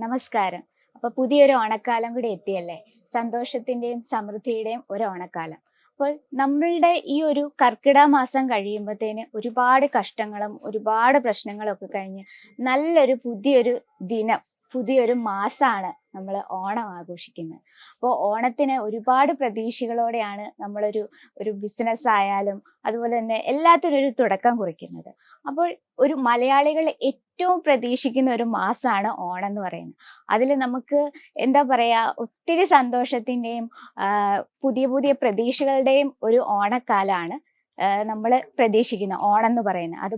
നമസ്കാരം. അപ്പോൾ പുതിയൊരു ഓണക്കാലം കൂടി എത്തിയല്ലേ. സന്തോഷത്തിന്റെയും സമൃദ്ധിയുടെയും ഒരു ഓണക്കാലം. അപ്പോൾ നമ്മളുടെ ഈ ഒരു കർക്കിടക മാസം കഴിയുമ്പോഴത്തേന് ഒരുപാട് കഷ്ടങ്ങളും ഒരുപാട് പ്രശ്നങ്ങളും ഒക്കെ കഴിഞ്ഞ് നല്ലൊരു പുതിയൊരു ദിനം, പുതിയൊരു മാസമാണ് നമ്മൾ ഓണം ആഘോഷിക്കുന്നത്. അപ്പോൾ ഓണത്തിന് ഒരുപാട് പ്രതീക്ഷകളോടെയാണ് നമ്മളൊരു ഒരു ബിസിനസ് ആയാലും അതുപോലെ തന്നെ എല്ലാത്തിനും ഒരു തുടക്കം കുറിക്കുന്നത്. അപ്പോൾ ഒരു മലയാളികൾ ഏറ്റവും പ്രതീക്ഷിക്കുന്ന ഒരു മാസമാണ് ഓണം എന്ന് പറയുന്നത്. അതിൽ നമുക്ക് എന്താ പറയാ, ഒത്തിരി സന്തോഷത്തിന്റെയും പുതിയ പുതിയ പ്രതീക്ഷകളുടെയും ഒരു ഓണക്കാലമാണ് നമ്മൾ പ്രതീക്ഷിക്കുന്ന ഓണം എന്ന് പറയുന്നത്. അത്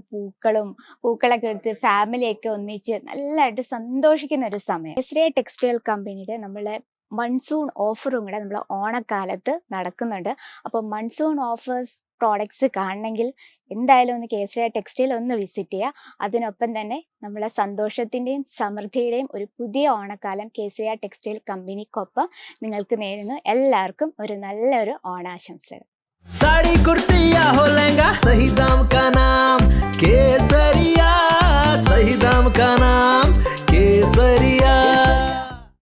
പൂക്കളൊക്കെ എടുത്ത് ഫാമിലിയൊക്കെ ഒന്നിച്ച് നല്ലതായിട്ട് സന്തോഷിക്കുന്ന ഒരു സമയം. കേസരിയ ടെക്സ്റ്റൈൽ കമ്പനിയുടെ നമ്മളെ മൺസൂൺ ഓഫറും കൂടെ നമ്മൾ ഓണക്കാലത്ത് നടക്കുന്നുണ്ട്. അപ്പോൾ മൺസൂൺ ഓഫേഴ്സ് പ്രോഡക്ട്സ് കാണണമെങ്കിൽ എന്തായാലും ഒന്ന് കേസരിയ ടെക്സ്റ്റൈൽ ഒന്ന് വിസിറ്റ് ചെയ്യുക. അതിനൊപ്പം തന്നെ നമ്മളെ സന്തോഷത്തിൻ്റെയും സമൃദ്ധിയുടെയും ഒരു പുതിയ ഓണക്കാലം കേസരിയ ടെക്സ്റ്റൈൽ കമ്പനിക്കൊപ്പം നിങ്ങൾക്ക് നേരുന്നു. എല്ലാവർക്കും ഒരു നല്ലൊരു ഓണാശംസകൾ. साड़ी कुर्ती या हो लहंगा, सही दाम का नाम केसरिया, सही दाम का नाम केसरिया।